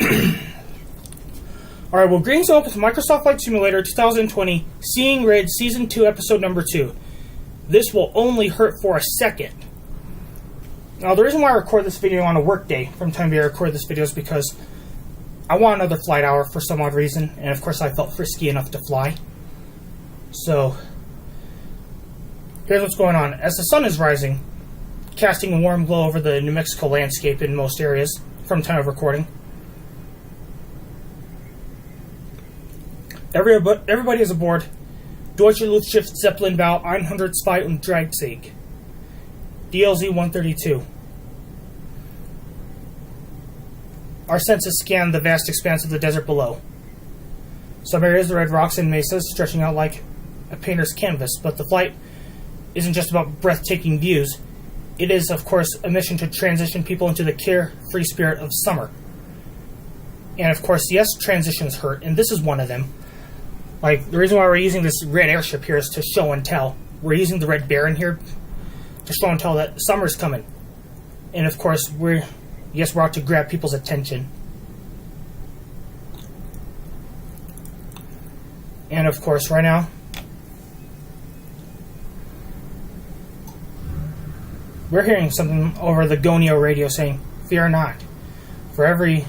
Alright, well, greetings and welcome to Microsoft Flight Simulator 2020, Seeing Red Season 2, Episode Number 2. This will only hurt for a second. Now, the reason why I record this video on a work day from time to day I record this video is because I want another flight hour for some odd reason, and of course I felt frisky enough to fly. So, here's what's going on. As the sun is rising, casting a warm glow over the New Mexico landscape in most areas from time of recording, everybody is aboard Deutsche Luftschiff Zeppelin Bau 102 und 30, DLZ 132. Our senses scan the vast expanse of the desert below. Some areas, the red rocks and mesas, stretching out like a painter's canvas, but the flight isn't just about breathtaking views. It is, of course, a mission to transition people into the carefree spirit of summer. And, of course, yes, transitions hurt, and this is one of them. Like, the reason why we're using this red airship here is to show and tell. We're using the Red Baron here to show and tell that summer's coming. And, of course, we're out to grab people's attention. And, of course, right now, we're hearing something over the Gonio radio saying, "Fear not, for every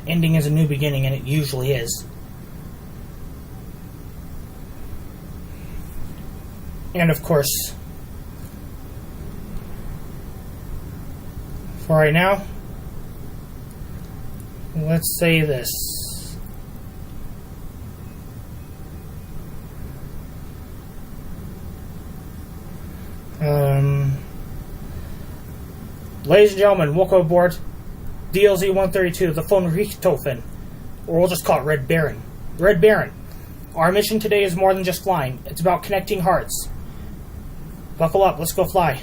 ending is a new beginning," and it usually is. And of course, for right now, let's say this. Ladies and gentlemen, welcome aboard DLZ 132, the phone Richthofen, or we'll just call it Red Baron. Red Baron. Our mission today is more than just flying. It's about connecting hearts. Buckle up, let's go fly.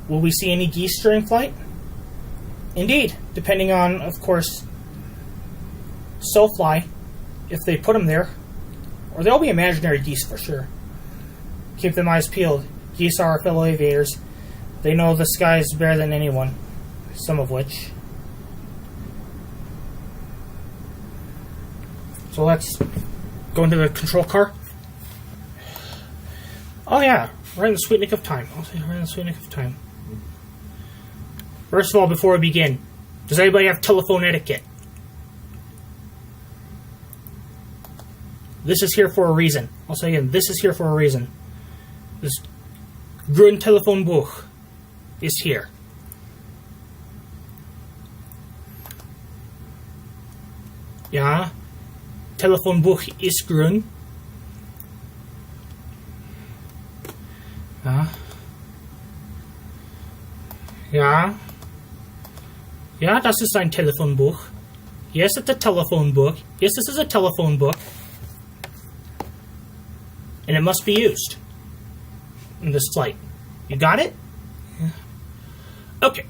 Will we see any geese during flight? Indeed, depending on, of course, SoFly, if they put them there. Or they'll be imaginary geese for sure. Keep them eyes peeled. Geese are our fellow aviators. They know the skies better than anyone, some of which. So let's go into the control car. Oh yeah, right in the sweet nick of time. Right in the sweet nick of time. First of all, before we begin, does anybody have telephone etiquette? This is here for a reason. I'll say again, this is here for a reason. This Grundtelefonbuch is here. Ja, Telefonbuch ist grün. Ja. Ja. Ja, das ist ein Telefonbuch. Yes, it's a telephone book. Yes, this is a telephone book. And it must be used in this flight. You got it? Yeah. Okay.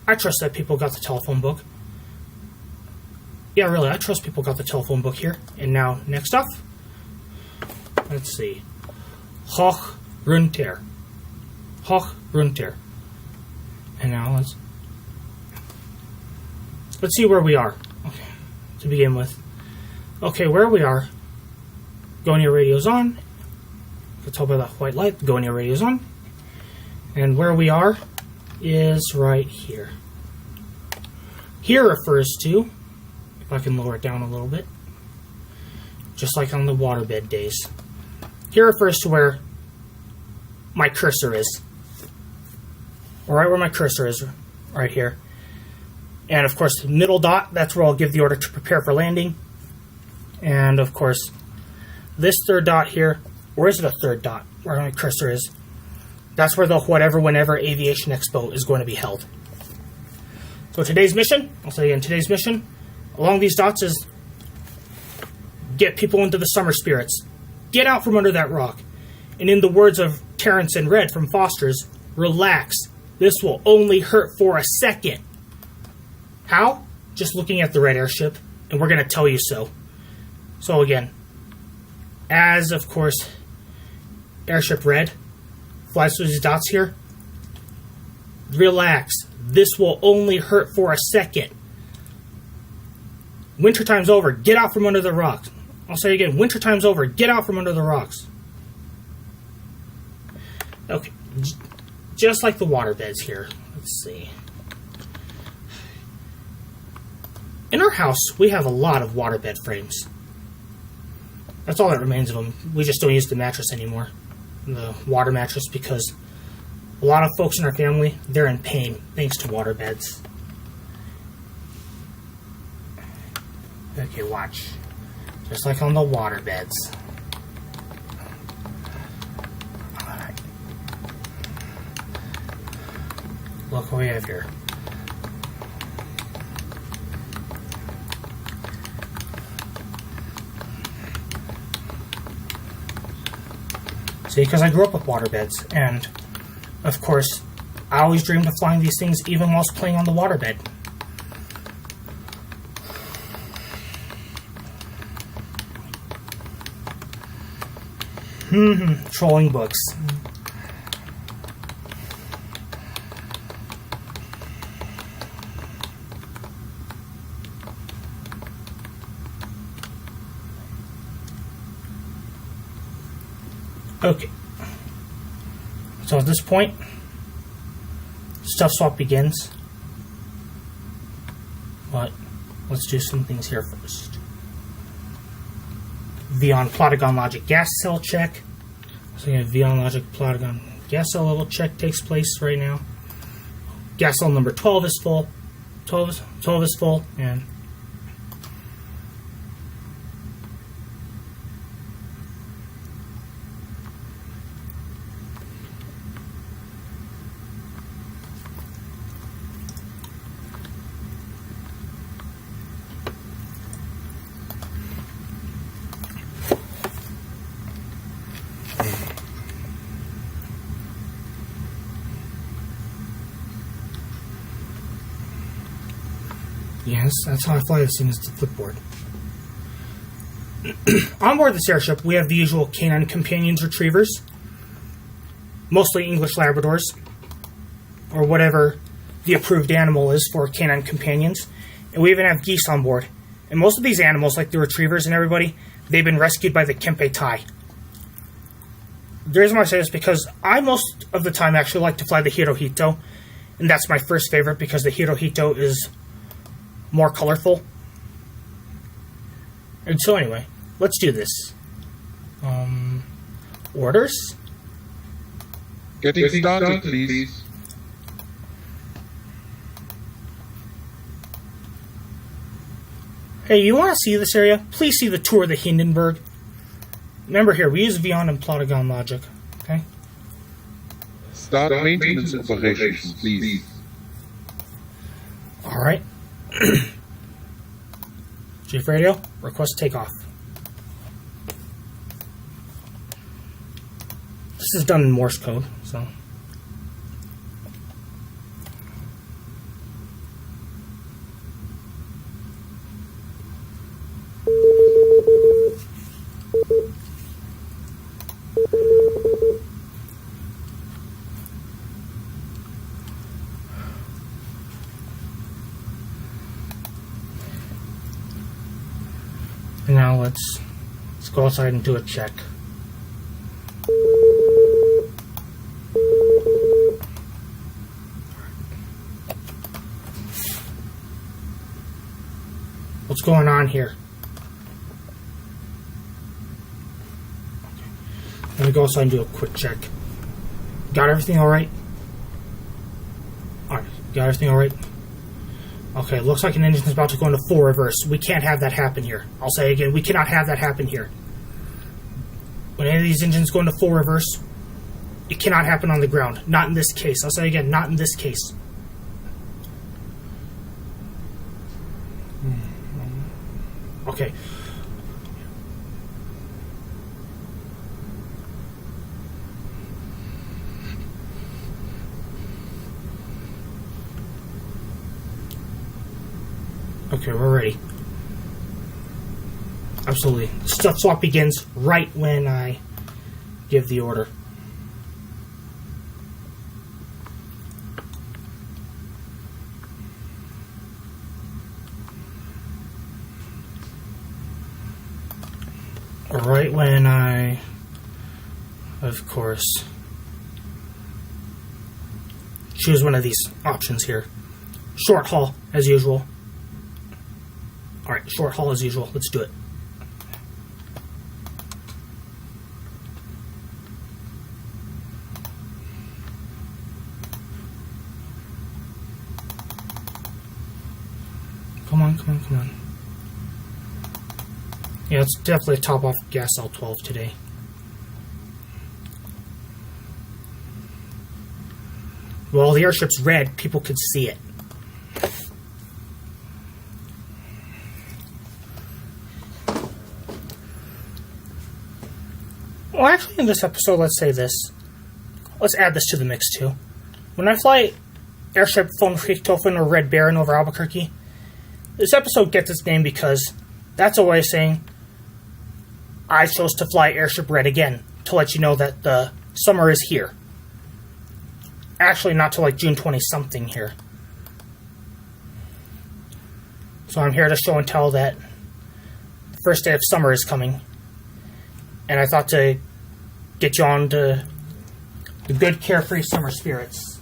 I trust that people got the telephone book. Yeah, really, I trust people got the telephone book here. And now, next up, let's see. Hoch, runter. Hoch, runter. And now let's see where we are. Okay, to begin with. Okay, where we are. Gonio radio's on. You can tell by that white light, the Gonio radio's on. And where we are is right here. Here refers to, if I can lower it down a little bit, just like on the waterbed days. Here refers to where my cursor is. Right where my cursor is, right here. And of course, the middle dot, that's where I'll give the order to prepare for landing. And of course, this third dot here, or is it a third dot, where my cursor is? That's where the whatever, whenever Aviation EXPO is going to be held. So today's mission, I'll say again, today's mission, along these dots is get people into the summer spirits. Get out from under that rock. And in the words of Terrence and Red from Foster's, relax. This will only hurt for a second. How? Just looking at the red airship, and we're going to tell you so. So again, as of course, Airship Red flies through these dots here, relax. This will only hurt for a second. Wintertime's over. Get out from under the rocks. I'll say again, wintertime's over. Get out from under the rocks. Okay. Just like the waterbeds here. Let's see. In our house, we have a lot of waterbed frames. That's all that remains of them. We just don't use the mattress anymore. The water mattress, because a lot of folks in our family, they're in pain thanks to waterbeds. Okay, watch. Just like on the waterbeds. Alright. Look what we have here. See, because I grew up with waterbeds, and of course, I always dreamed of flying these things even whilst playing on the waterbed. Trolling books. Okay. So at this point, stuff swap begins. But let's do some things here first. Vyond Plotagon logic gas cell check. So Vyond logic Plotagon gas cell level check takes place right now. Gas cell number 12 is full. 12 is full, and yes, that's how I fly this thing, is the flipboard. On board this airship, we have the usual canine companions retrievers, mostly English Labradors, or whatever the approved animal is for canine companions. And we even have geese on board. And most of these animals, like the retrievers and everybody, they've been rescued by the Kempe Tai. The reason why I say this is because I most of the time actually like to fly the Hirohito, and that's my first favorite because the Hirohito is more colorful. And so anyway, let's do this. Orders? Getting started, please. Hey, you want to see this area? Please see the tour of the Hindenburg. Remember here, we use Vyond and Plotagon logic. Okay? Start maintenance operations, please. Alright. Chief Radio, request takeoff. This is done in Morse code, so. And now let's go outside and do a check. What's going on here? I'm gonna go outside and do a quick check. Got everything alright? Alright, got everything alright? Okay, looks like an engine is about to go into full reverse. We can't have that happen here. I'll say again, we cannot have that happen here. When any of these engines go into full reverse, it cannot happen on the ground. Not in this case. I'll say again, not in this case. Okay. Okay, we're ready. Absolutely. Stuff swap begins right when I give the order. right when I, of course, choose one of these options here. Short haul, as usual. Alright, short haul as usual. Let's do it. Come on, come on, come on. Yeah, it's definitely a top off gas L12 today. Well, the airship's red, people could see it. Well, actually, in this episode, let's say this. Let's add this to the mix, too. When I fly Airship Red or Red Baron over Albuquerque, this episode gets its name because that's a way of saying I chose to fly Airship Red again to let you know that the summer is here. Actually, not till like June 20-something here. So I'm here to show and tell that the first day of summer is coming. And I thought to get you on to the good, carefree summer spirits.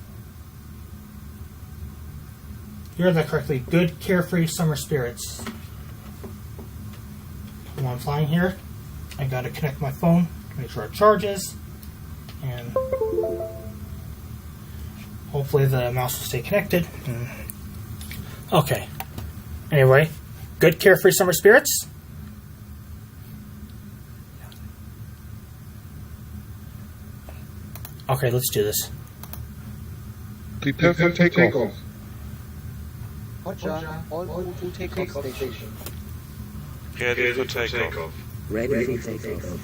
You heard that correctly. Good, carefree summer spirits. While I'm flying here, I gotta connect my phone, make sure it charges, and hopefully the mouse will stay connected. Okay. Anyway, good, carefree summer spirits. Okay, let's do this. Prepare for takeoff. Roger, all to takeoff station. Ready for takeoff. Ready for takeoff.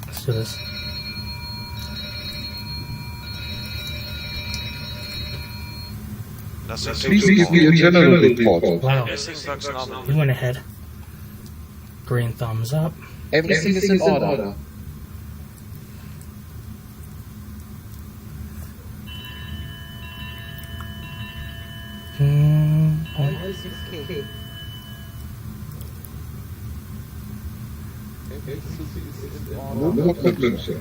Let's do this. Nothing Please give me a general report. Wow, normal. you went ahead. Green thumbs up. Everything is in order. No more problems, sir.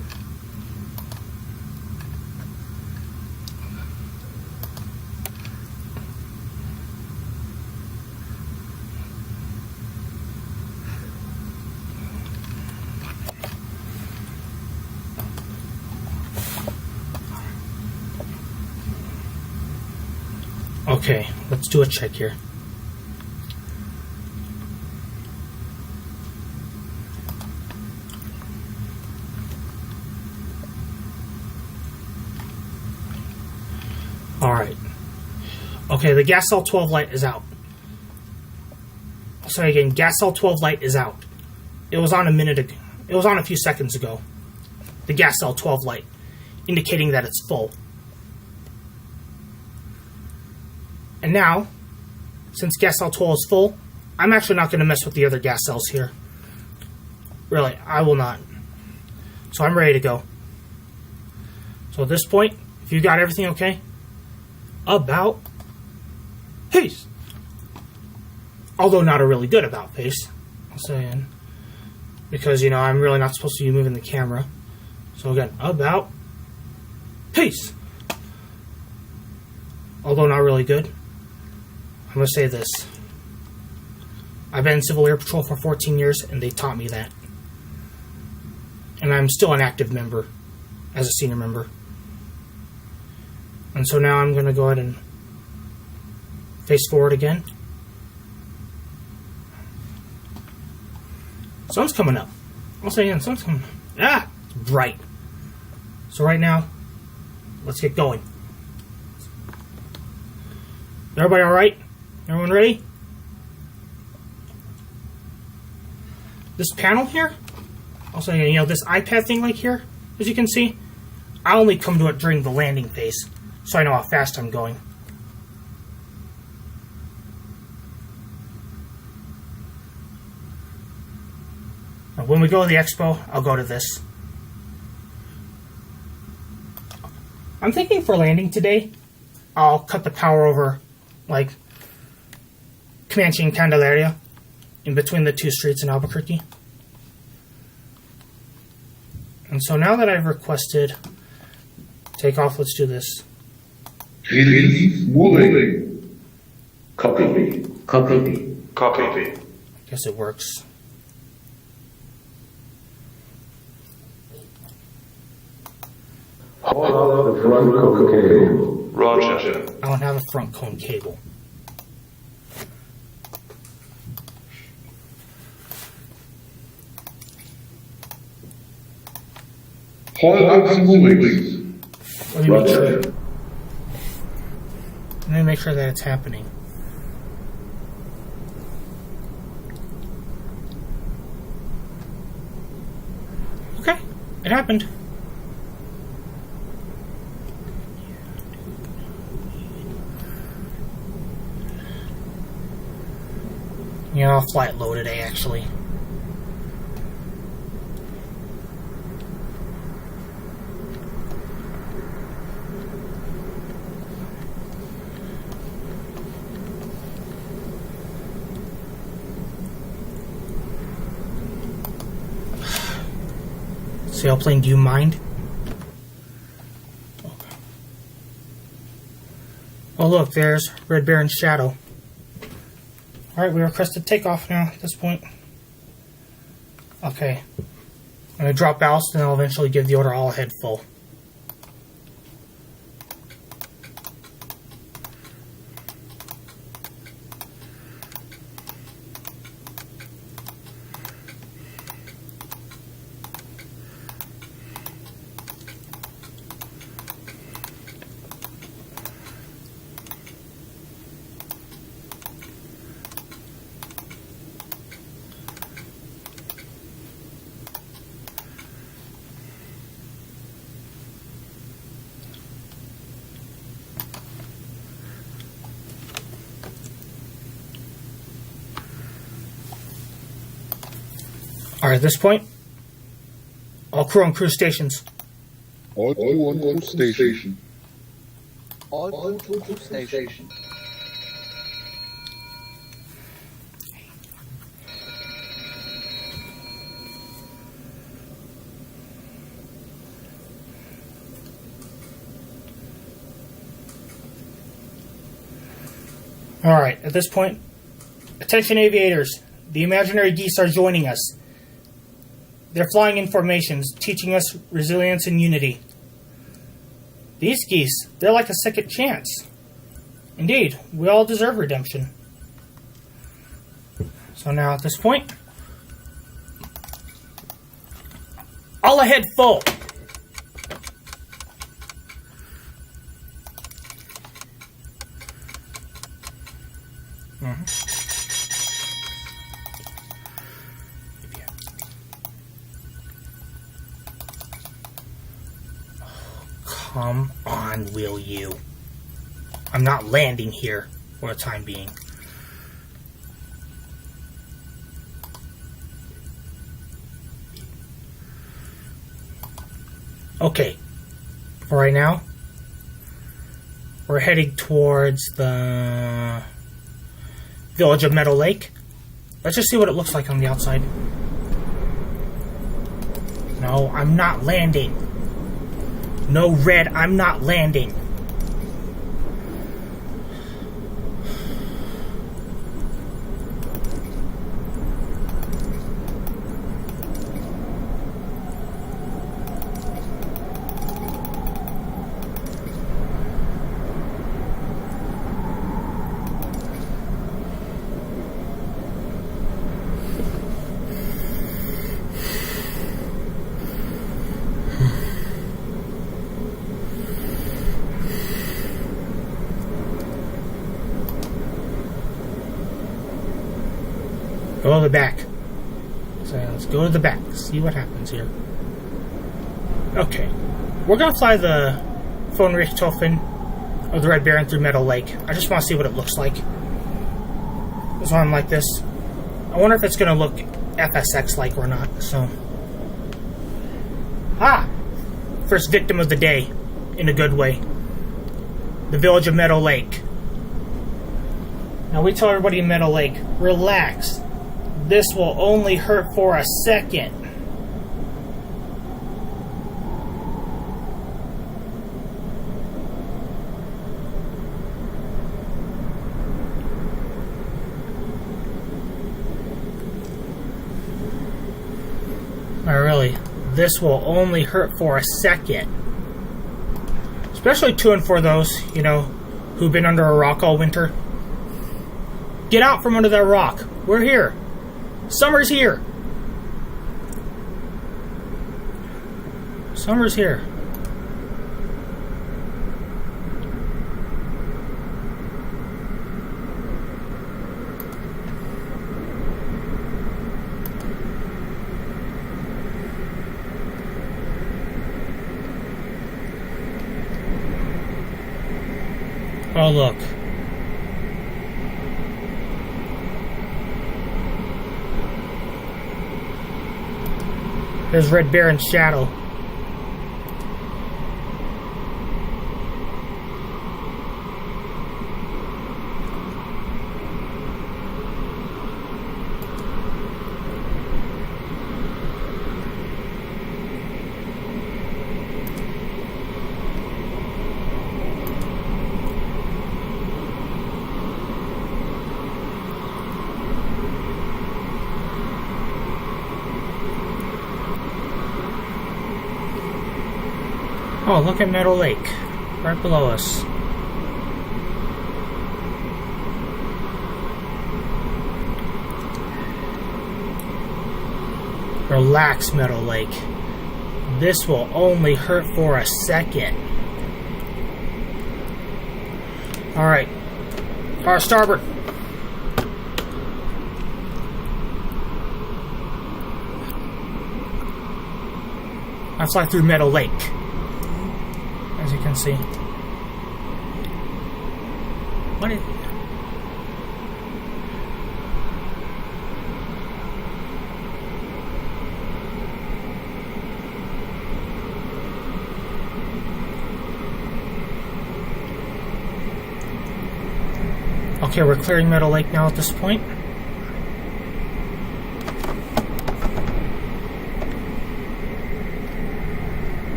Okay, let's do a check here. Alright. Okay, the gas L12 light is out. So again, gas L12 light is out. It was on a minute ago. It was on a few seconds ago. The gas L12 light, indicating that it's full. And now, since gas L12 is full, I'm actually not going to mess with the other gas cells here. Really, I will not. So I'm ready to go. So at this point, if you got everything okay, about pace. Although not a really good about pace, I'm saying. Because, you know, I'm really not supposed to be moving the camera. So again, about pace. Although not really good. I'm going to say this. I've been in Civil Air Patrol for 14 years, and they taught me that. And I'm still an active member, as a senior member. And so now I'm going to go ahead and face forward again. Sun's coming up. I'll say again, sun's coming up. Ah! It's bright. So right now, let's get going. Everybody alright? Everyone ready? This panel here, I'll say again, you know, this iPad thing like here, as you can see, I only come to it during the landing phase, so I know how fast I'm going. Now, when we go to the expo, I'll go to this. I'm thinking for landing today, I'll cut the power over, like, Comanche and Candelaria, in between the two streets in Albuquerque. And so now that I've requested takeoff, let's do this. Release mooring. Copy. Copy. Copy. Guess it works. Haul up the front cone cable. Roger. I don't have a front cone cable. Haul out the moorings. Let me make sure. Roger. Let me make sure that it's happening. Okay, it happened. Yeah, I'll fly it low today, actually. Sailplane, do you mind? Okay. Oh look, there's Red Baron's shadow. Alright, we requested takeoff now at this point. Okay. I'm going to drop ballast and I'll eventually give the order all ahead full. Alright, at this point, all crew on cruise stations. All crew on cruise station. All crew to station. Alright, at this point, attention aviators. The imaginary geese are joining us. They're flying in formations, teaching us resilience and unity. These geese, they're like a second chance. Indeed, we all deserve redemption. So now at this point, all ahead full. Come on, will you? I'm not landing here for the time being. Okay. For right now, we're heading towards the village of Meadow Lake. Let's just see what it looks like on the outside. No, I'm not landing. No, Red, I'm not landing. Go to the back. So let's go to the back. See what happens here. Okay. We're going to fly the Von Richthofen of the Red Baron through Meadow Lake. I just want to see what it looks like. That's why I'm like this. I wonder if it's going to look FSX-like or not. So. Ah! First victim of the day. In a good way. the village of Meadow Lake. Now we tell everybody in Meadow Lake, relax. This will only hurt for a second. Really, this will only hurt for a second. Especially to and for those, you know, who've been under a rock all winter. Get out from under that rock. We're here. Summer's here. Summer's here. Oh, look. There's Red Baron's shadow. Oh, look at Meadow Lake, right below us. Relax, Meadow Lake. This will only hurt for a second. Alright. Our starboard. I fly through Meadow Lake. As you can see. What is... Okay, we're clearing Meadow Lake now at this point.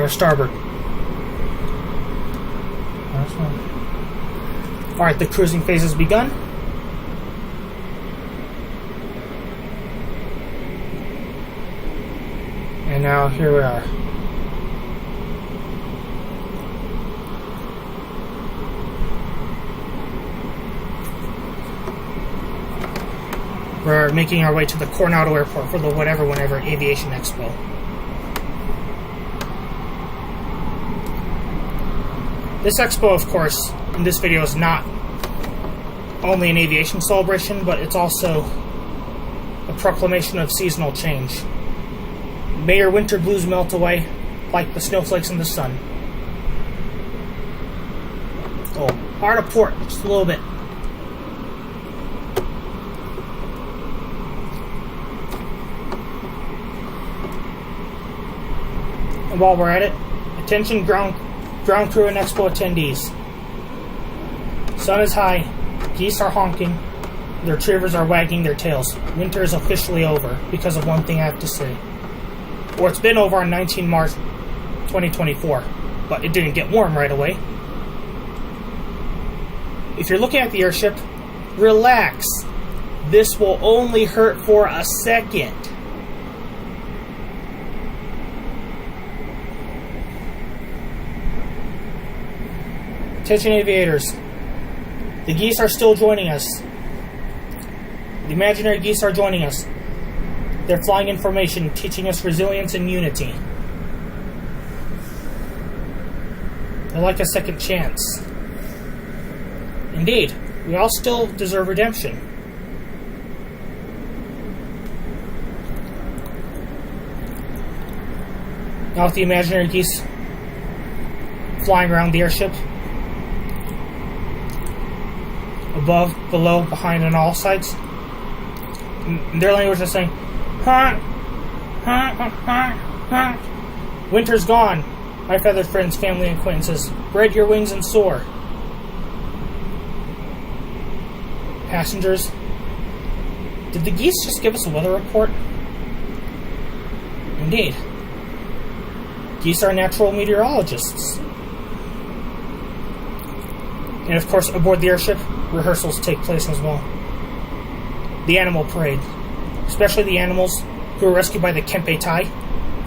Starboard. Alright, the cruising phase has begun. And now here we are. We're making our way to the Coronado Airport for the whenever Aviation Expo. This expo, of course, in this video is not only an aviation celebration, but it's also a proclamation of seasonal change. May your winter blues melt away like the snowflakes in the sun. Oh, hard to port, just a little bit. And while we're at it, attention ground crew and expo attendees. Sun is high, geese are honking, the retrievers are wagging their tails. Winter is officially over because of one thing I have to say. Or it's been over on 19 March 2024, but it didn't get warm right away. If you're looking at the airship, relax. This will only hurt for a second. Attention aviators, the geese are still joining us. The imaginary geese are joining us. They're flying in formation, teaching us resilience and unity. They're like a second chance. Indeed, we all still deserve redemption. Now with the imaginary geese flying around the airship, above, below, behind, and all sides. And their language is saying, "Ha, ha, ha, ha. Winter's gone. My feathered friends, family, and acquaintances, spread your wings and soar." Passengers, did the Geese just give us a weather report? Indeed. Geese are natural meteorologists. And of course, aboard the airship, rehearsals take place as well. The animal parade, especially the animals who were rescued by the Kempe Tai.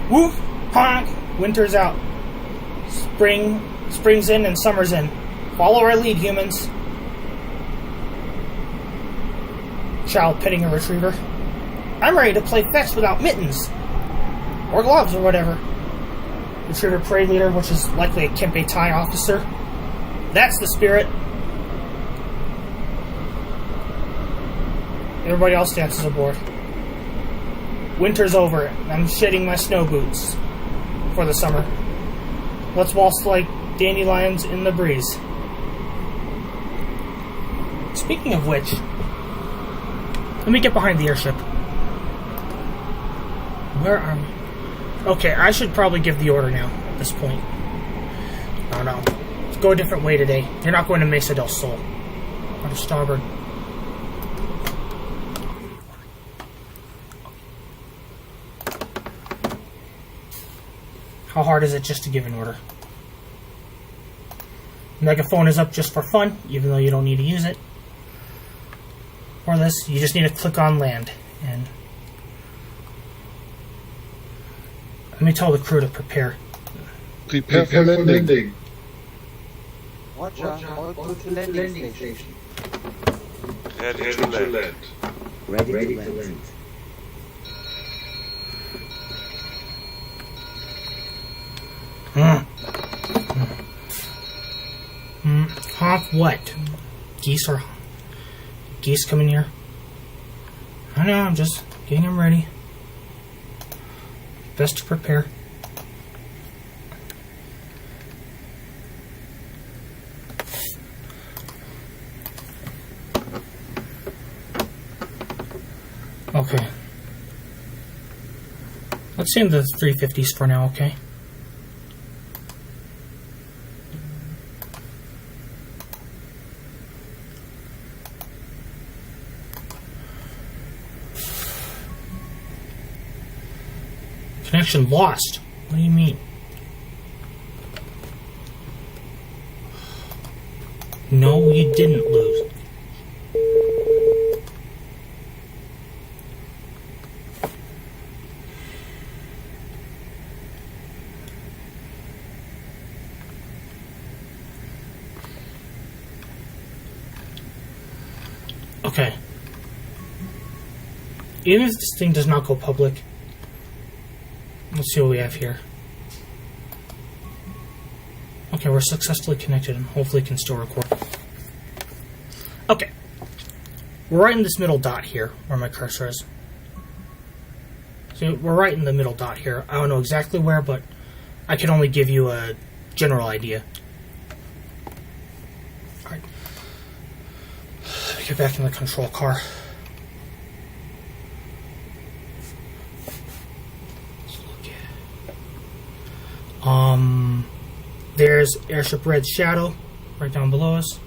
Woo! Honk! Winter's out. Spring's in and summer's in. Follow our lead, humans. Child petting a retriever. I'm ready to play fetch without mittens. Or gloves or whatever. Retriever parade leader, which is likely a Kempe Tai officer. That's the spirit. Everybody else dances aboard. Winter's over. I'm shedding my snow boots for the summer. Let's waltz like dandelions in the breeze. Speaking of which, let me get behind the airship. Where are we? Okay, I should probably give the order now at this point. Oh no. Let's go a different way today. You're not going to Mesa del Sol. On to starboard. How hard is it just to give an order? Megaphone is up just for fun, even though you don't need to use it. For this, you just need to click on land. And let me tell the crew to prepare. Prepare for landing. Watch out, all go to landing station. Ready to land. Ready to land. Honk what? Geese coming here? I know, I'm just getting them ready. Best to prepare. Okay. Let's send the 350s for now, okay? Connection lost. What do you mean? No, you didn't lose. Okay. Even if this thing does not go public, let's see what we have here. Okay, we're successfully connected and hopefully can still record. Okay. We're right in this middle dot here, where my cursor is. So we're right in the middle dot here. I don't know exactly where, but I can only give you a general idea. Alright. Let me get back in the control car. There's Airship Red Shadow right down below us.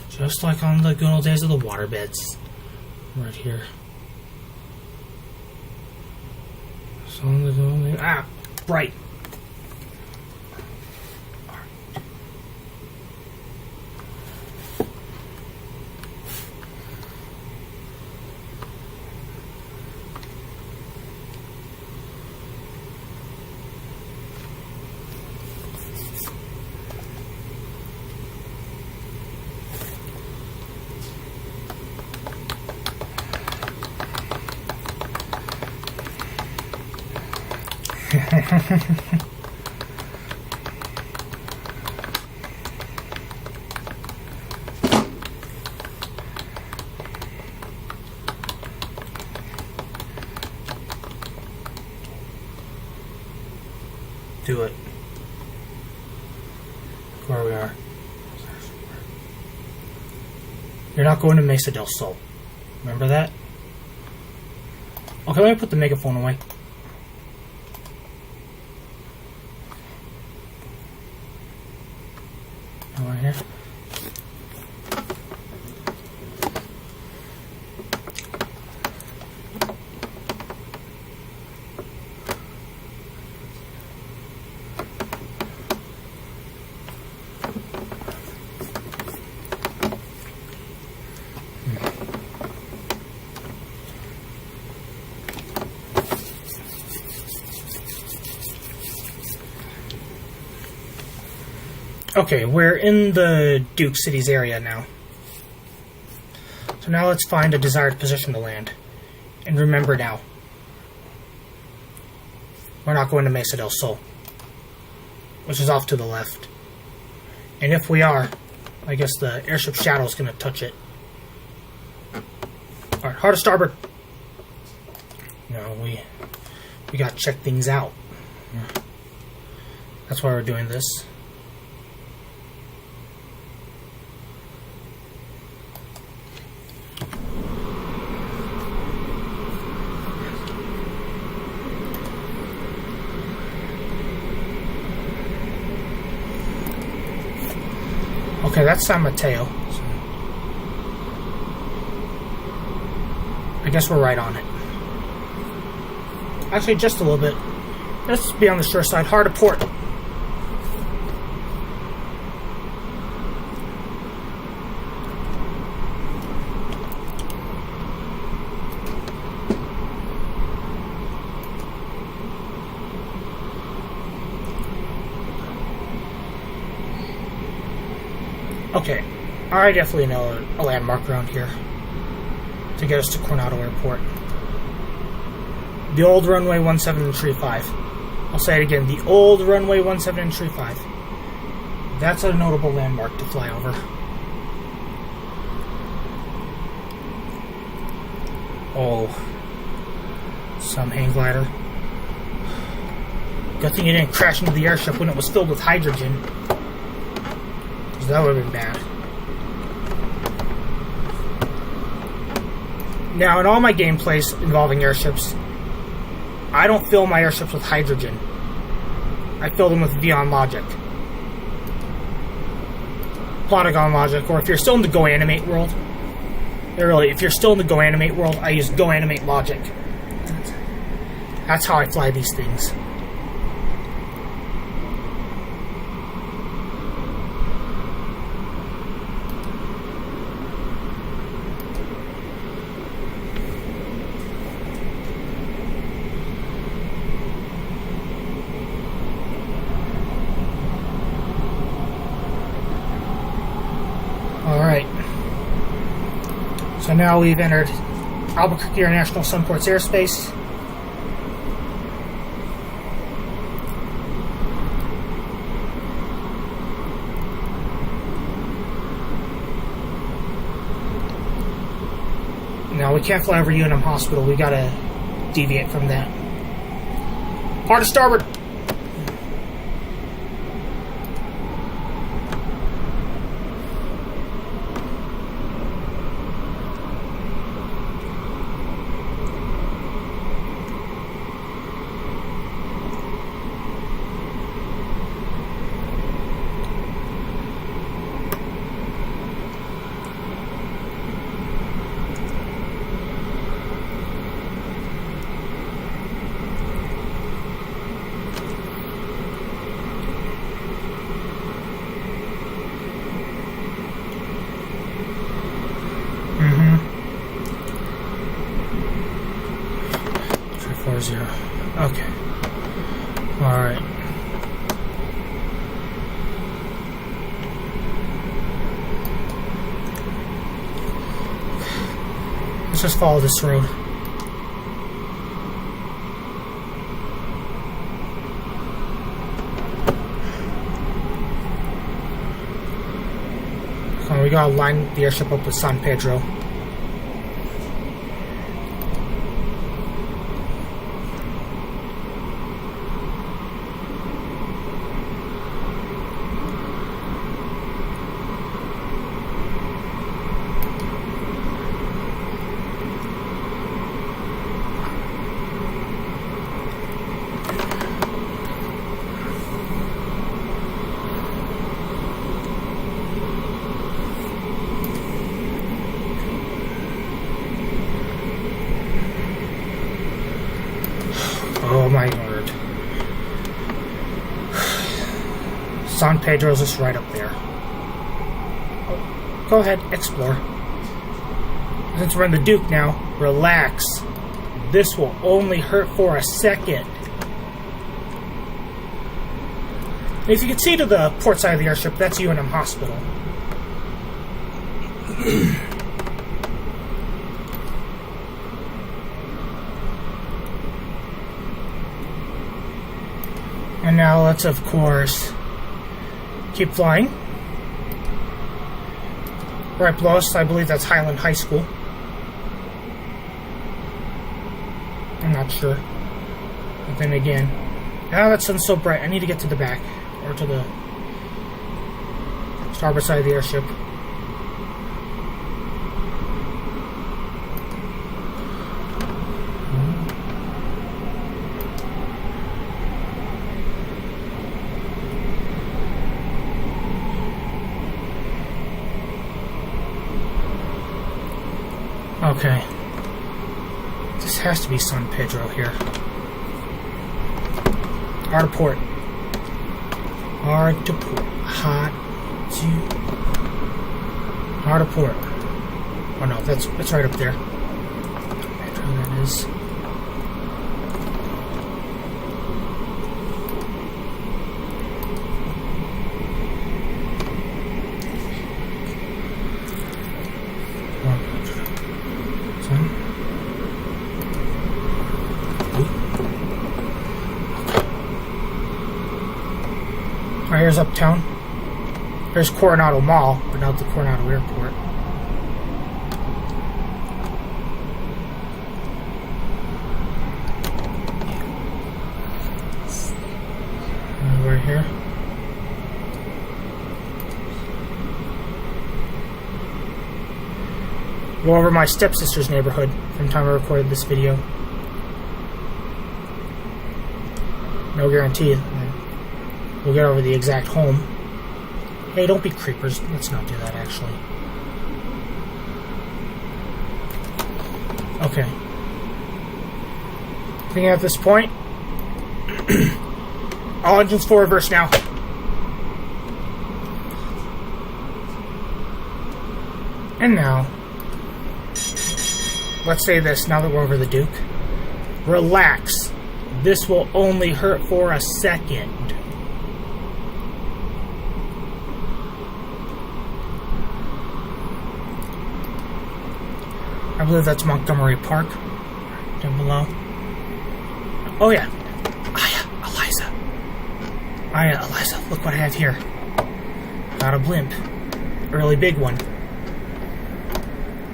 Just like on the good old days of the waterbeds. Right here. So right. Do it. Where we are. You're not going to Mesa del Sol. Remember that? Okay, let me put the megaphone away. Over here. Okay, we're in the Duke Cities area now. So now let's find a desired position to land. And remember now, we're not going to Mesa del Sol, which is off to the left. And if we are, I guess the airship shadow is going to touch it. Alright, hard to starboard. No, we got to check things out. That's why we're doing this. Okay, that's San Mateo. So I guess we're right on it. Actually, just a little bit. Let's be on the sure side. Hard to port. Okay, I definitely know a landmark around here to get us to Coronado Airport. The old runway 17 and 35. I'll say it again, the old runway 17 and 35. That's a notable landmark to fly over. Oh, some hang glider. Good thing you didn't crash into the airship when it was filled with hydrogen. That would have been bad. Now, in all my gameplays involving airships, I don't fill my airships with hydrogen. I fill them with Vyond logic. Plotagon logic, or if you're still in the Go Animate world, if you're still in the Go Animate world, I use Go Animate logic. That's how I fly these things. So now we've entered Albuquerque International Sunport's airspace. Now we can't fly over UNM Hospital, we gotta deviate from that. Hard to starboard! Okay. Alright. Let's just follow this road. So we gotta line the airship up with San Pedro. Oh my word. San Pedro's just right up there. Go ahead, explore. Since we're in the Duke now, relax. This will only hurt for a second. If you can see to the port side of the airship, that's UNM Hospital. And now let's, of course, keep flying. Right below us, I believe that's Highland High School. I'm not sure. But then again, now that sun's so bright, I need to get to the back, or to the starboard side of the airship. Okay. This has to be San Pedro here. Hard to port. Hard to port. Hard to port. Oh no, that's right up there. Pedro, that is. Right here's Uptown. There's Coronado Mall, but not the Coronado Airport. Right here. Go over my stepsister's neighborhood from the time I recorded this video. No guarantee. We'll get over the exact home. Hey, don't be creepers. Let's not do that, actually. Okay. I think at this point, all engines full reverse now. And now, let's say this now that we're over the Duke. Relax. This will only hurt for a second. I believe that's Montgomery Park, down below. Oh yeah, Eliza, look what I have here. Got a blimp, a really big one.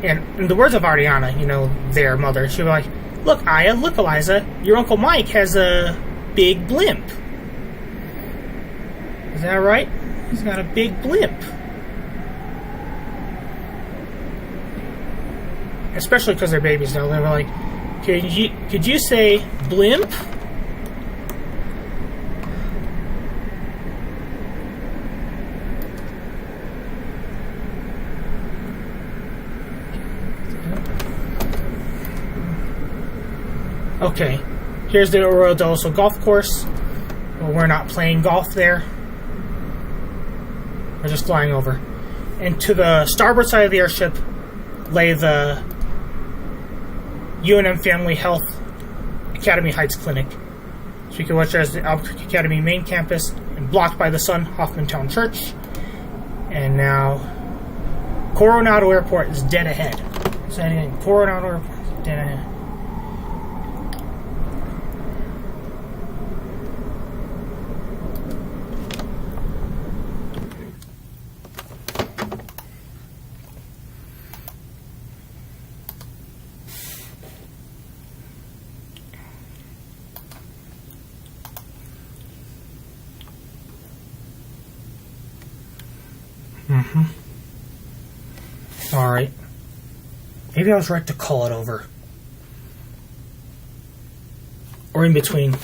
And in the words of Ariana, you know, their mother, she'll be like, "Look, Aya, look, Eliza, your Uncle Mike has a big blimp." Is that right? He's got a big blimp. Especially because they're babies now. They were like, could you say blimp? Okay, here's the Arroyo del Oso golf course. Well, we're not playing golf there. We're just flying over. And to the starboard side of the airship lay the UNM Family Health Academy Heights Clinic. So you can watch as the Albuquerque Academy main campus and blocked by the sun, Hoffmantown Church. And now Coronado Airport is dead ahead. So anything, Coronado Airport is dead ahead. Alright. Maybe I was right to call it over. Or in between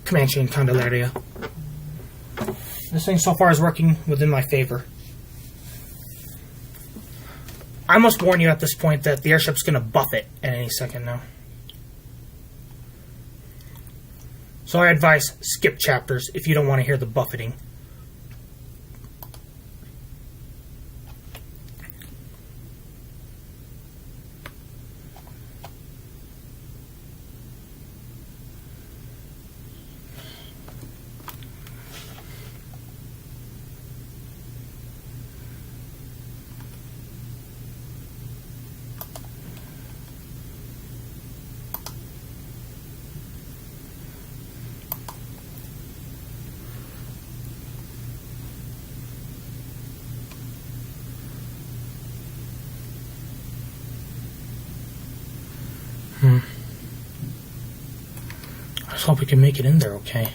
Comanche and Candelaria. This thing so far is working within my favor. I must warn you at this point that the airship's going to buff it at any second now. So I advise skip chapters if you don't want to hear the buffeting. I just hope we can make it in there, okay?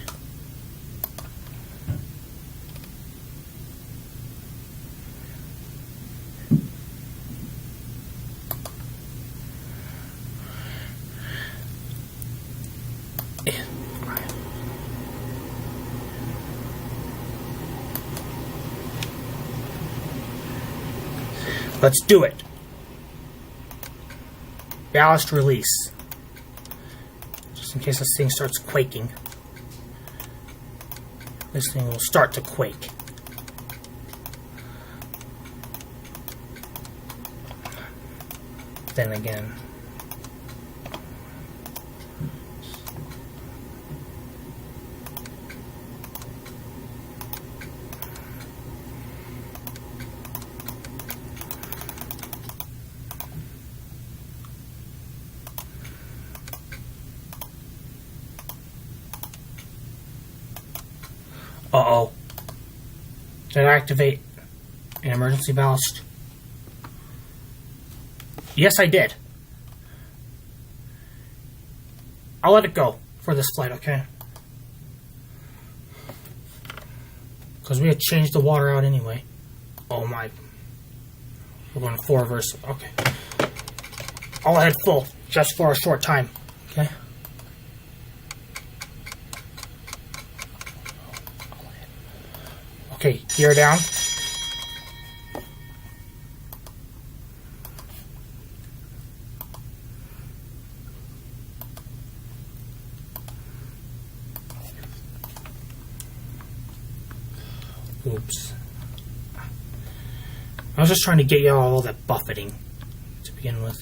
Let's do it. Ballast release. Just in case this thing starts quaking. This thing will start to quake. Then again. Uh-oh. Did I activate an emergency ballast? Yes, I did. I'll let it go for this flight, okay? Because we had changed the water out anyway. Oh my. We're going full reverse. Okay. I'll head full just for a short time, okay? Okay, gear down. Oops. I was just trying to get you all that buffeting to begin with.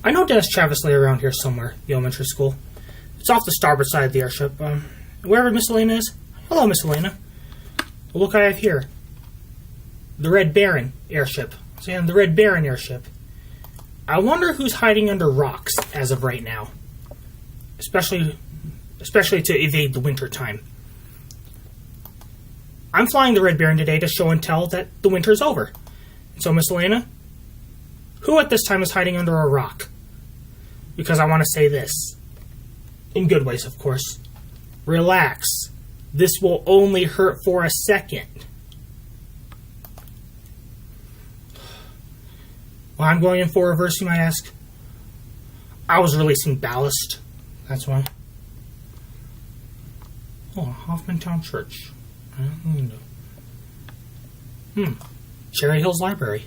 I know Dennis Travis lay around here somewhere, the elementary school. It's off the starboard side of the airship. Wherever Miss Elena is. Hello, Miss Elena. Well, look what I have here. The Red Baron airship. So, the Red Baron airship. I wonder who's hiding under rocks as of right now. Especially to evade the winter time. I'm flying the Red Baron today to show and tell that the winter is over. So, Miss Elena, who at this time is hiding under a rock? Because I want to say this. In good ways, of course. Relax. This will only hurt for a second. Well, I'm going in for reverse, you might ask. I was releasing ballast. That's why. Oh, Hoffmantown Church. Cherry Hills Library.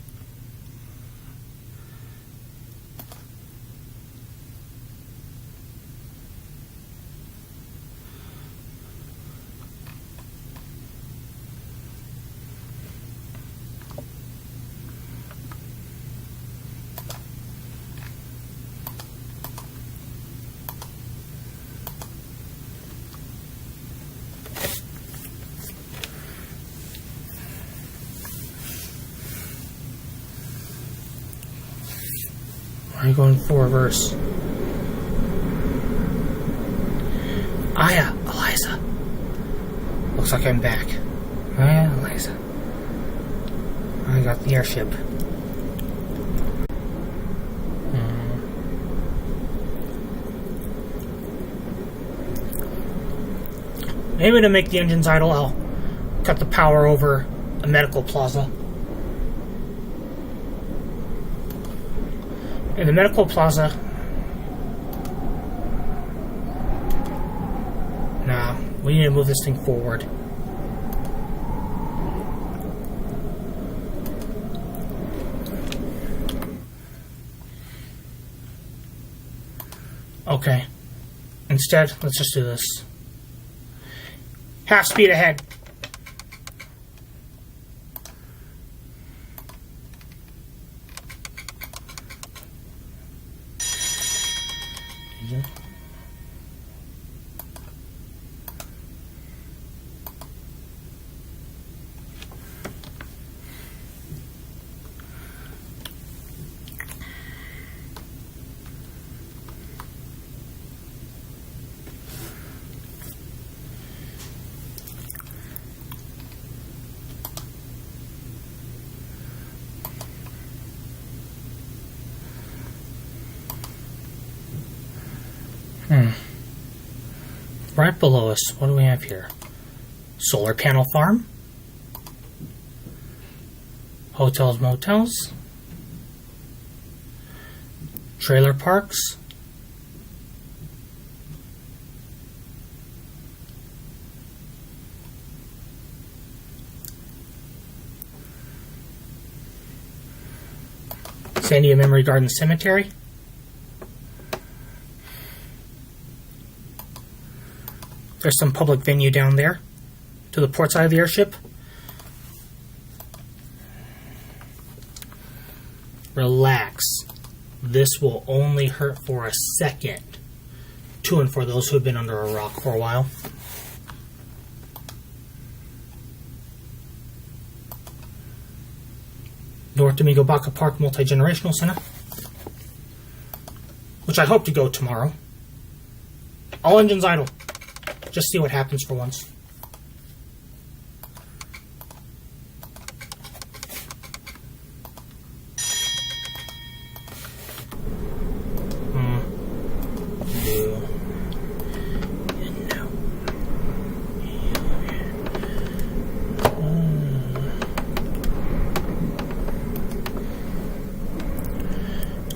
Why are you going for reverse? Aya, Eliza. Looks like I'm back. Aya, Eliza. I got the airship. Maybe to make the engines idle, I'll cut the power over a medical plaza. In the medical plaza... Nah, we need to move this thing forward. Okay. Instead, let's just do this. Half speed ahead. Right below us, what do we have here? Solar panel farm. Hotels, motels. Trailer parks. Sandia Memory Garden Cemetery. There's some public venue down there to the port side of the airship. Relax. This will only hurt for a second. To and for those who have been under a rock for a while. North Domingo Baca Park Multi-Generational Center, which I hope to go tomorrow. All engines idle. Just see what happens for once.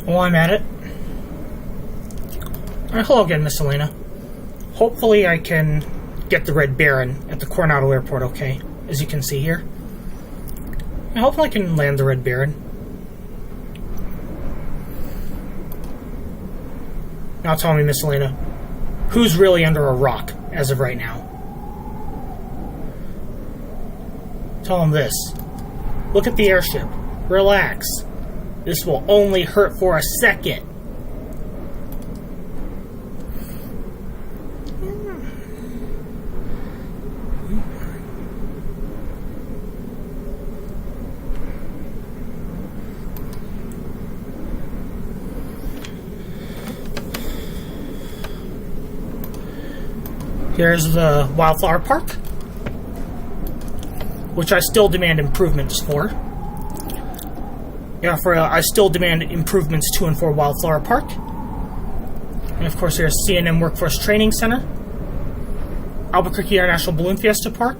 While I'm at it. Hello again, Miss Elena. Hopefully I can get the Red Baron at the Coronado Airport okay, as you can see here. And hopefully I can land the Red Baron. Now tell me, Miss Elena, who's really under a rock as of right now? Tell them this. Look at the airship. Relax. This will only hurt for a second. Here's the Wildflower Park, which I still demand improvements for. Yeah, I still demand improvements to and for Wildflower Park. And of course, here's CNM Workforce Training Center, Albuquerque International Balloon Fiesta Park,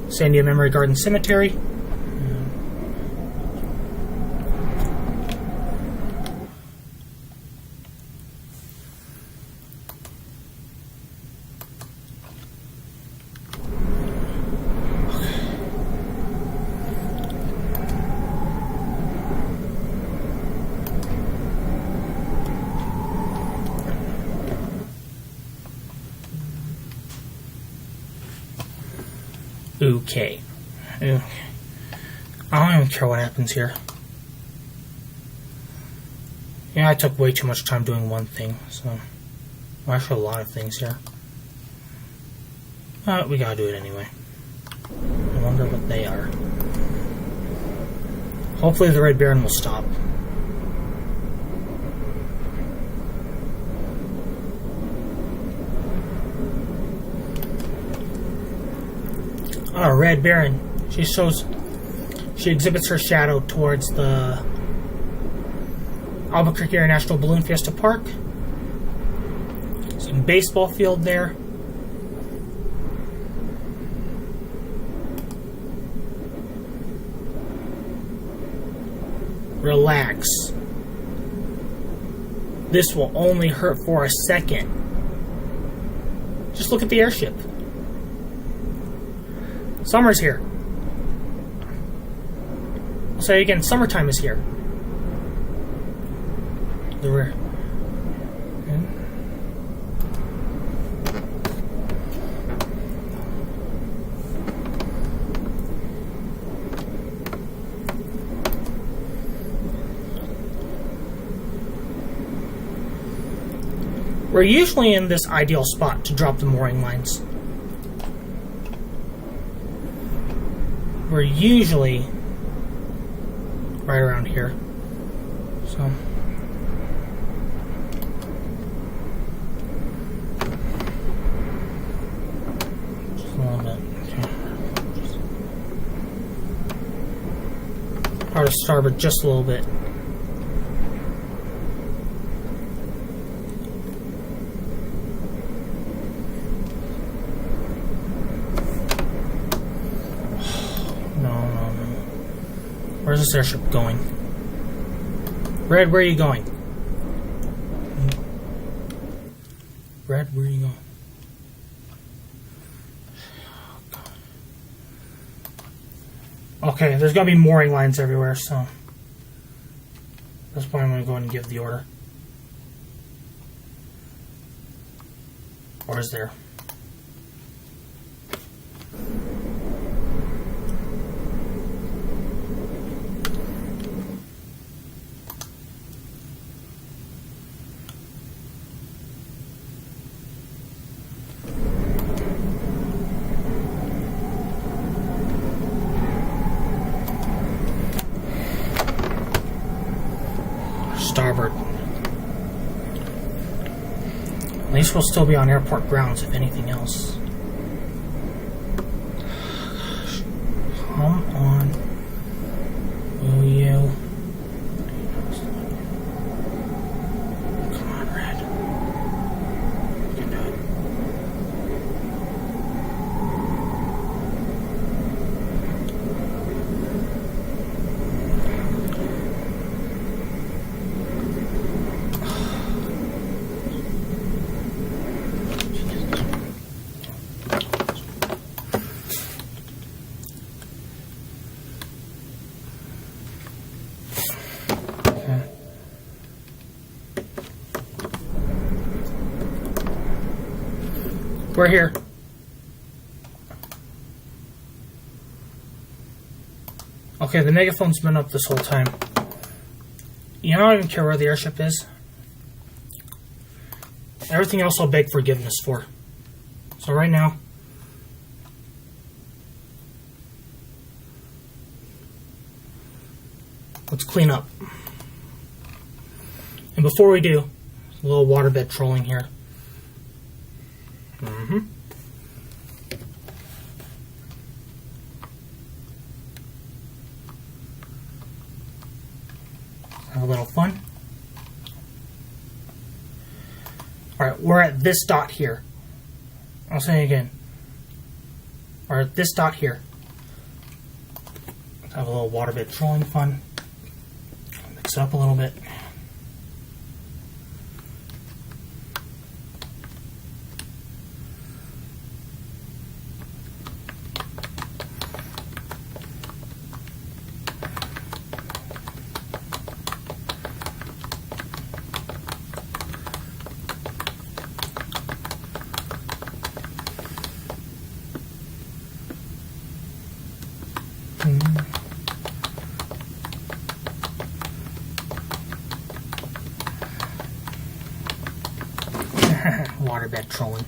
Sandia Memory Garden Cemetery. Okay. I don't even care what happens here. Yeah, I took way too much time doing one thing, so... Well, actually a lot of things here. But we gotta do it anyway. I wonder what they are. Hopefully the Red Baron will stop. Oh, Red Baron. She exhibits her shadow towards the Albuquerque International Balloon Fiesta Park. Some baseball field there. Relax. This will only hurt for a second. Just look at the airship. Summer's here. I'll say it again, summertime is here. The rear. We're usually in this ideal spot to drop the mooring lines. We're usually right around here. So just a little bit. Okay. Out of starboard just a little bit. Where's this airship going? Red, where are you going? Red, where are you going? Okay, there's gonna be mooring lines everywhere, so that's why I'm gonna go ahead and give the order. Or is there? Starboard. At least we'll still be on airport grounds, if anything else. Come on. Will you? Come on, Red. You can do it. We're here. Okay, the megaphone's been up this whole time. You know, I don't even care where the airship is. Everything else I'll beg forgiveness for. So right now, let's clean up. And before we do, a little waterbed trolling here. Have a little fun. Alright, we're at this dot here. I'll say it again. We're at this dot here. Let's have a little waterbed trolling fun. Mix it up a little bit. Waterbed trolling.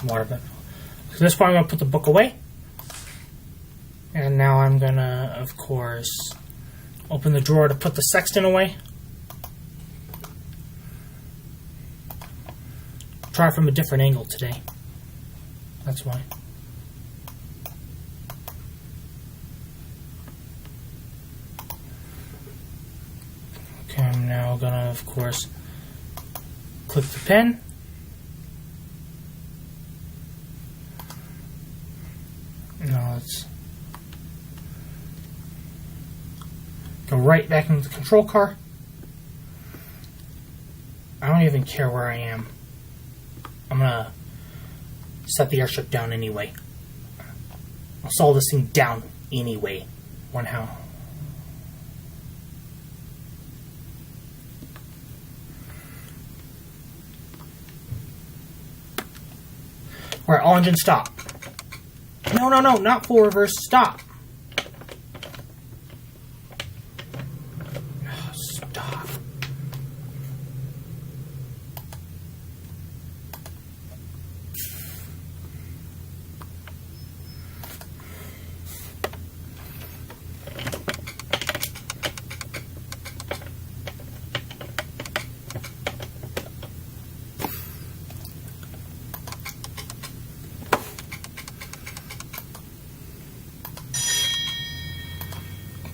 Waterbed. So this point I'm going to put the book away. And now I'm gonna, of course, open the drawer to put the sextant away. Try from a different angle today. That's why. I'm now gonna, of course, click the pen. Now let's go right back into the control car. I don't even care where I am. I'm gonna set the airship down anyway. I'll slow this thing down anyway. One how. Alright, all engine stop. No, no, no, not full reverse, stop. Oh, stop.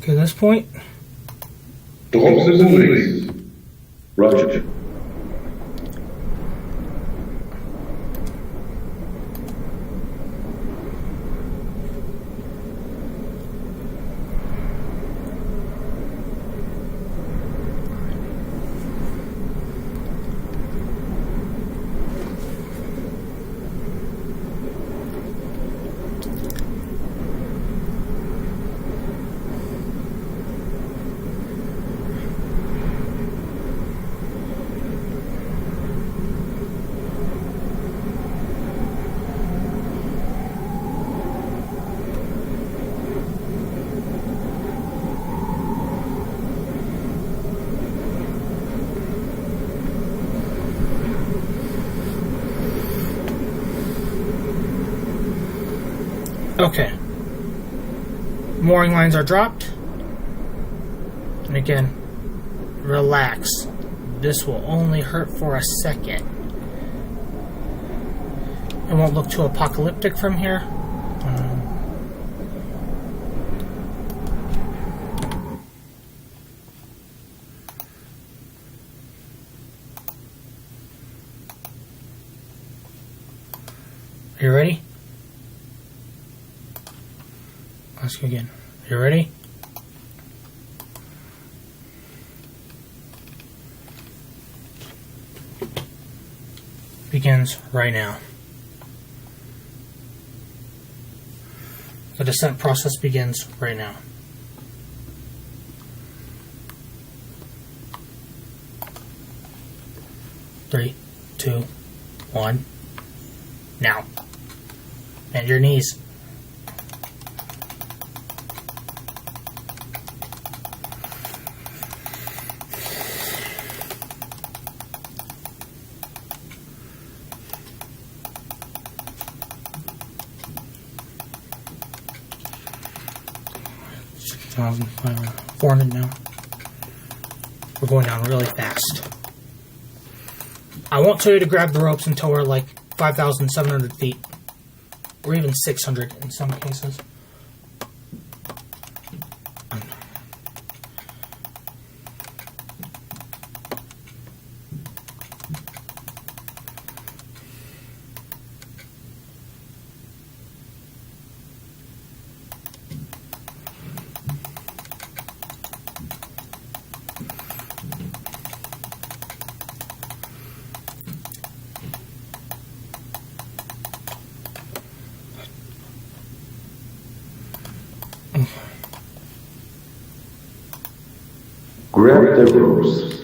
Okay, at this point, Drop the moorings. Roger. okay. Mooring lines are dropped. And again, relax. This will only hurt for a second. It won't look too apocalyptic from here. Are you ready? Let's go again. You ready? Begins right now. The descent process begins right now. Three, two, one. Now. Bend your knees. $6,500 now. We're going down really fast. I won't tell you to grab the ropes until we're like 5,700 feet. Or even 600 in some cases. Grab the ropes.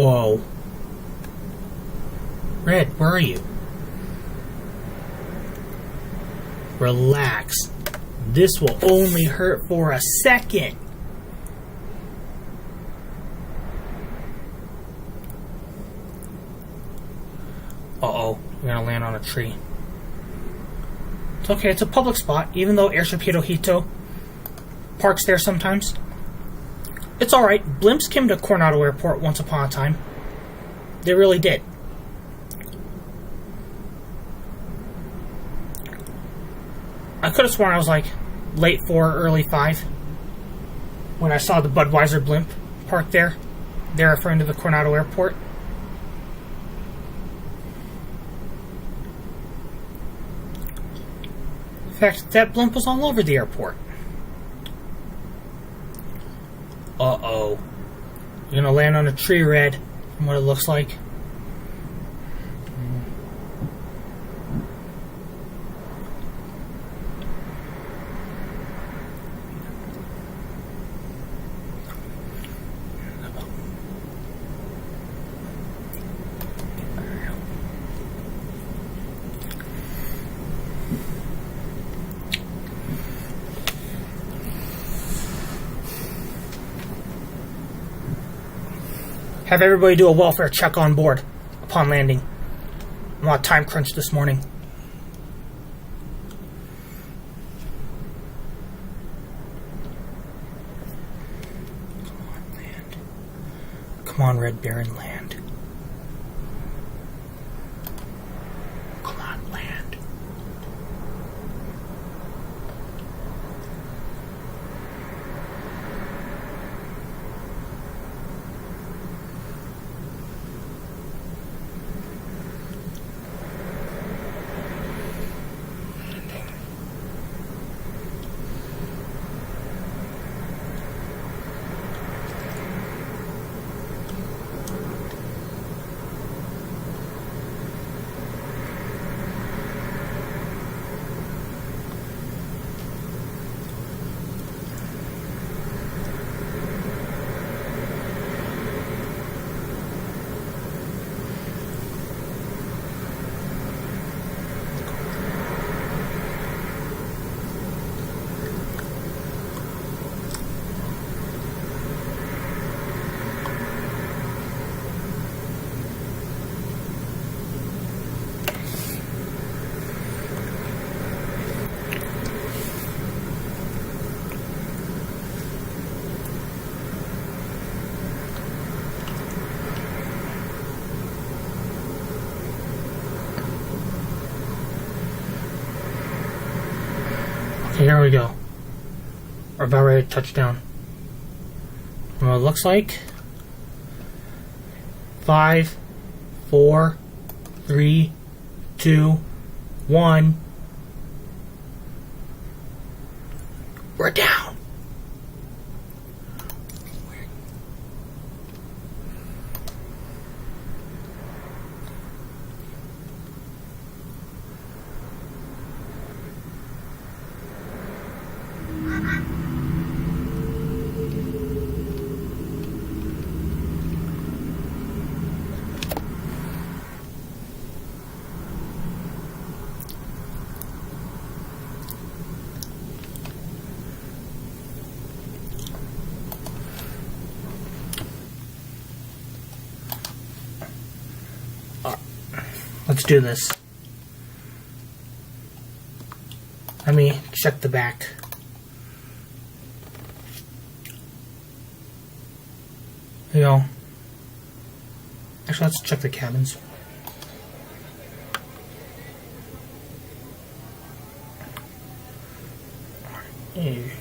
Whoa. Red, where are you? Relax. This will only hurt for a second. Uh-oh. We're gonna land on a tree. It's okay, it's a public spot, even though Airship Hirohito parks there sometimes. It's alright. Blimps came to Coronado Airport once upon a time. They really did. I could have sworn I was like late 4, early 5 when I saw the Budweiser blimp parked there. They're referring to the Coronado Airport. In fact, that blimp was all over the airport. Uh-oh. You're gonna land on a tree, Red, from what it looks like. Have everybody do a welfare check on board upon landing. I'm on a time crunch this morning. Come on, land. Come on, Red Baron, land. Come on, land. Okay, here we go. We're about ready to touch down. And what it looks like. 5, 4, 3, 2, 1. We're down. Let's do this. Let me check the back. There you go. Actually, let's check the cabins. Hey.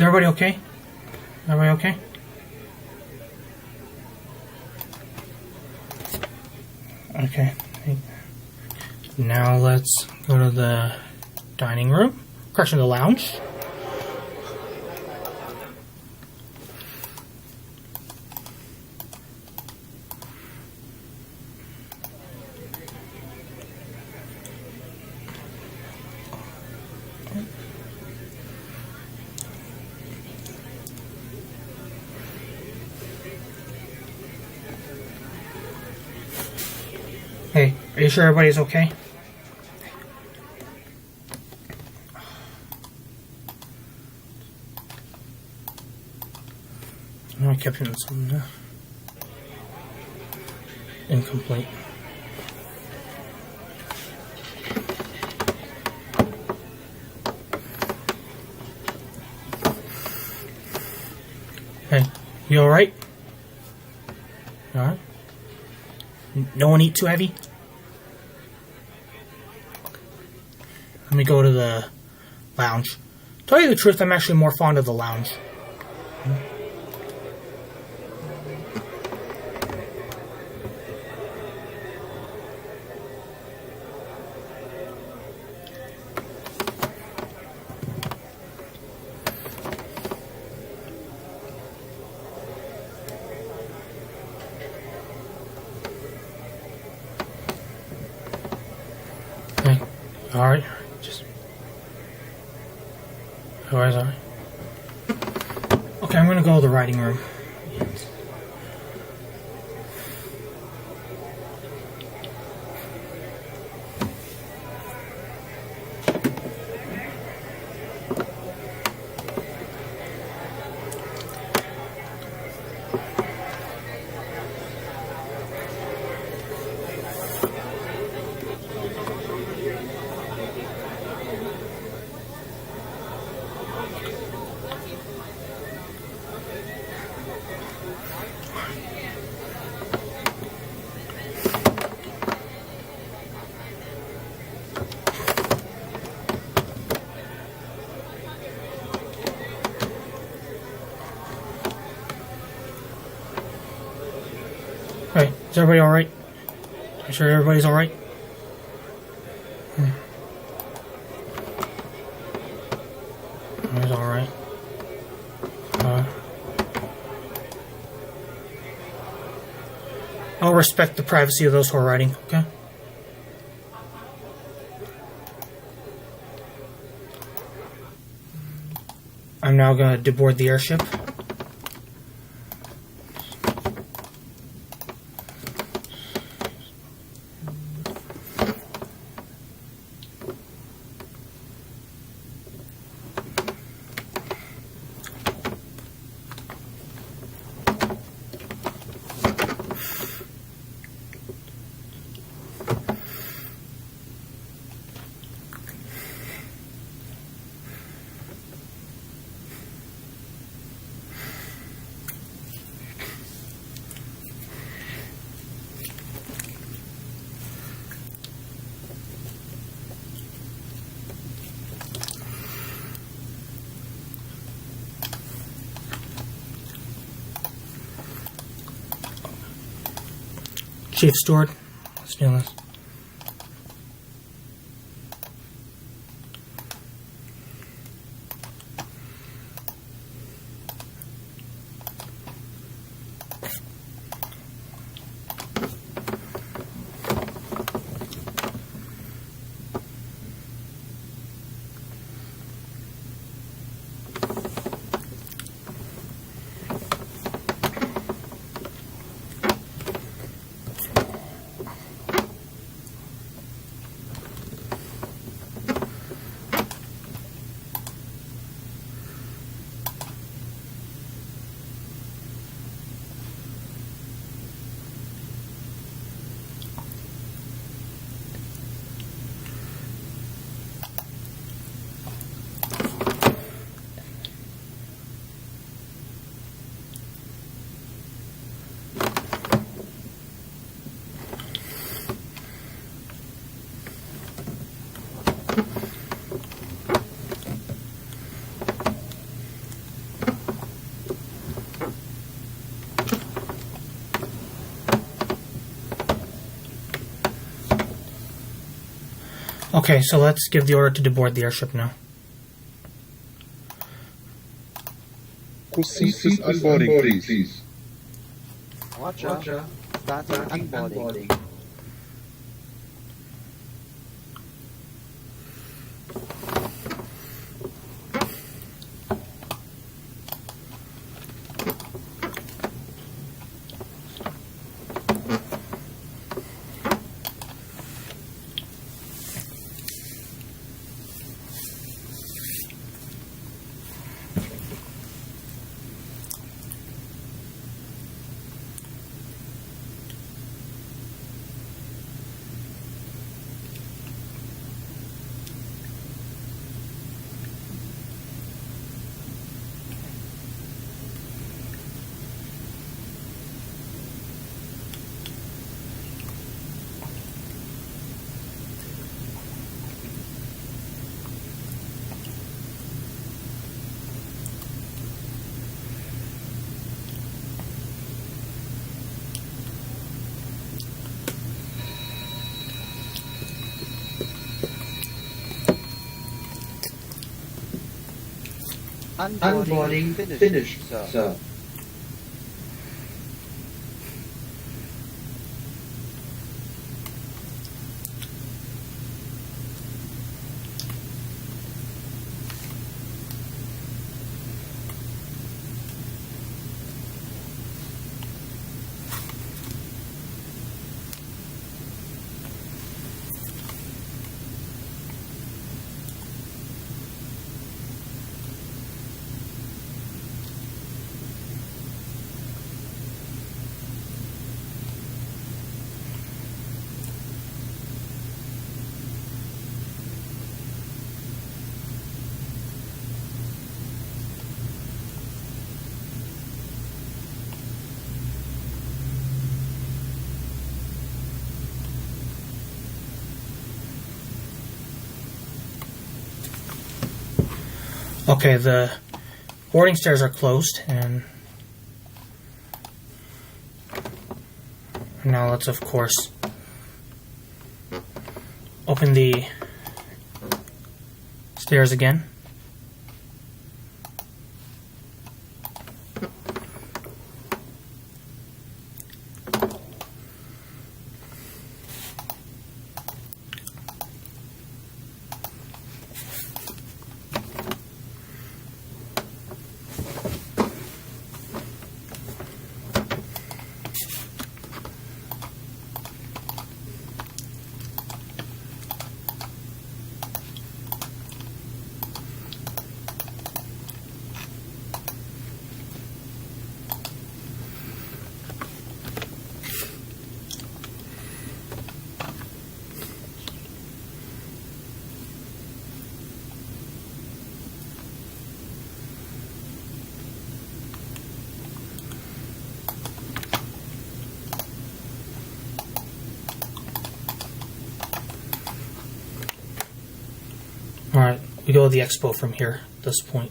everybody okay? Everybody okay? Okay. Now let's go to the dining room. Correction, the lounge. Hey, are you sure everybody's okay? Oh, I kept hitting something. Incomplete. Hey, you alright? You alright? No one eat too heavy? Let me go to the lounge. Tell you the truth, I'm actually more fond of the lounge. Okay, alright. Alright. Okay, I'm gonna go to the writing room. Hey, is everybody alright? I'm sure everybody's alright? Everybody's alright. I'll respect the privacy of those who are writing, okay? I'm now going to deboard the airship. Chief Steward, let's do this. Okay, so let's give the order to deboard the airship now. Proceed with unboarding, please. Roger. Starting unboarding. Unboarding finished, sir. Okay, the boarding stairs are closed, and now let's, of course, open the stairs again. Alright, we go to the EXPO from here at this point.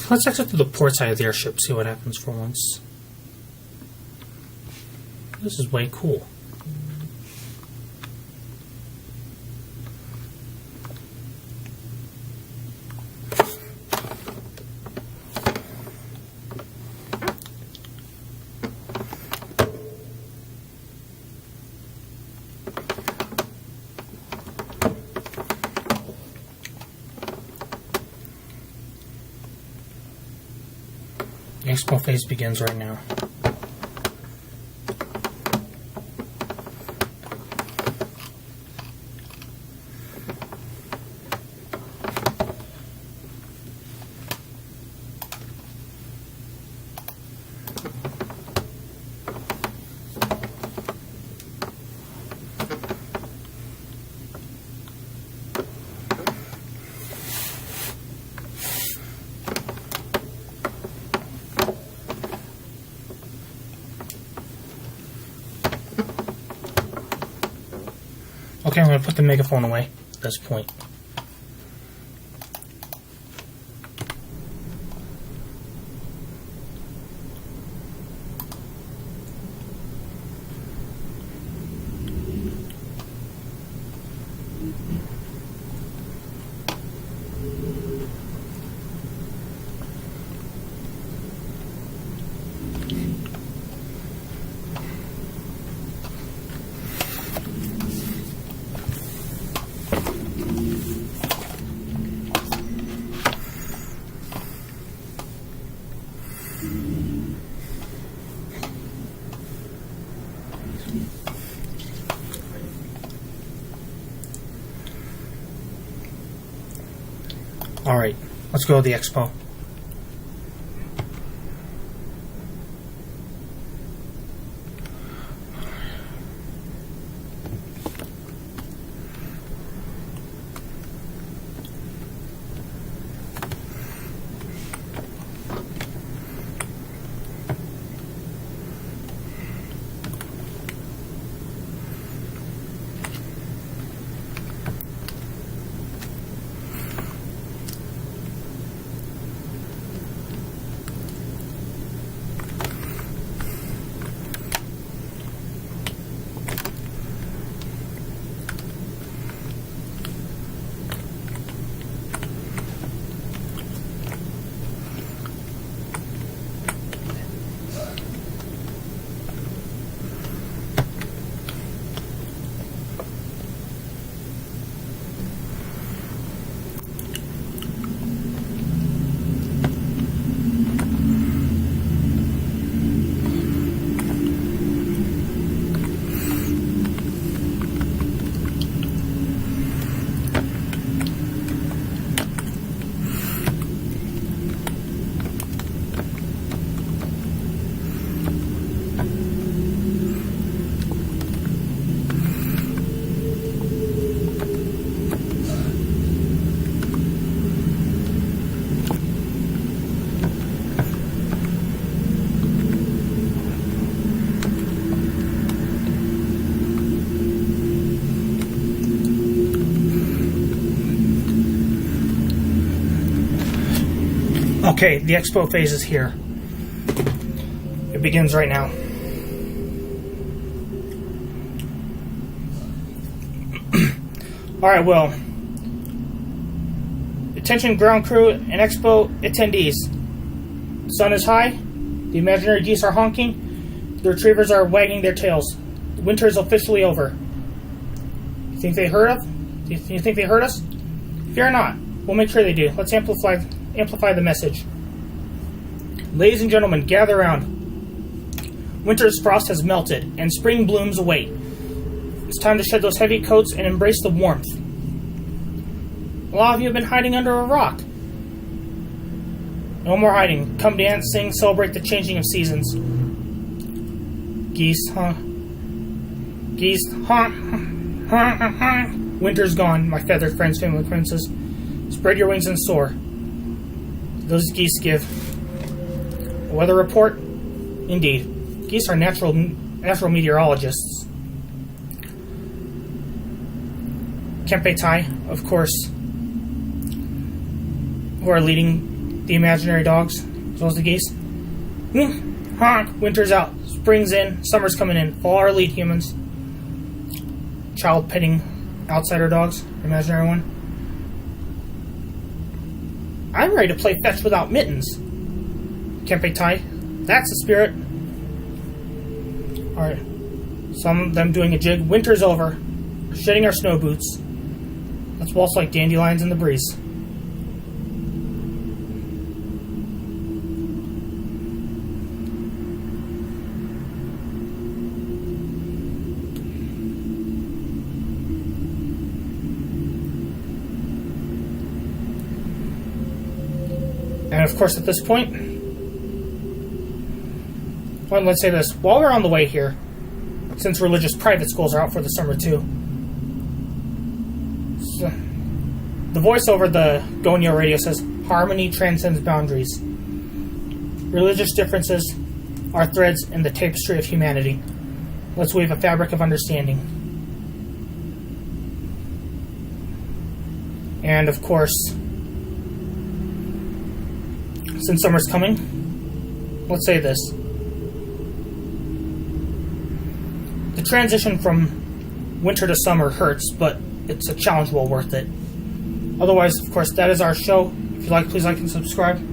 Let's exit to the port side of the airship, see what happens for once. This is way cool. The expo phase begins right now. Okay, I'm going to put the megaphone away at this point. Alright, let's go to the expo. Okay, the expo phase is here. It begins right now. Alright, well. Attention ground crew and expo attendees. Sun is high. The imaginary geese are honking. The retrievers are wagging their tails. Winter is officially over. You think they heard us? You think they heard us? Fear not. We'll make sure they do. Let's amplify the message. Ladies and gentlemen, gather around. Winter's frost has melted, and spring blooms await. It's time to shed those heavy coats and embrace the warmth. A lot of you have been hiding under a rock. No more hiding. Come dance, sing, celebrate the changing of seasons. Geese, huh? Geese, huh? Winter's gone, my feathered friends, family, princes. Spread your wings and soar. Those geese give. A weather report? Indeed. Geese are natural meteorologists. Kempe Tai, of course, who are leading the imaginary dogs, as well as the geese. Honk! Winter's out. Spring's in. Summer's coming in. All our lead humans. Child petting outsider dogs. Imaginary one. I'm ready to play fetch without mittens. Kempe Tai. That's the spirit. Alright. Some of them doing a jig. Winter's over. We're shedding our snow boots. Let's waltz like dandelions in the breeze. And of course, at this point, well, let's say this. While we're on the way here, since religious private schools are out for the summer too, so the voice over the Gonyo radio says, "Harmony transcends boundaries. Religious differences are threads in the tapestry of humanity. Let's weave a fabric of understanding." And of course, since summer's coming, let's say this. The transition from winter to summer hurts, but it's a challenge well worth it. Otherwise, of course, that is our show. If you like, please like and subscribe.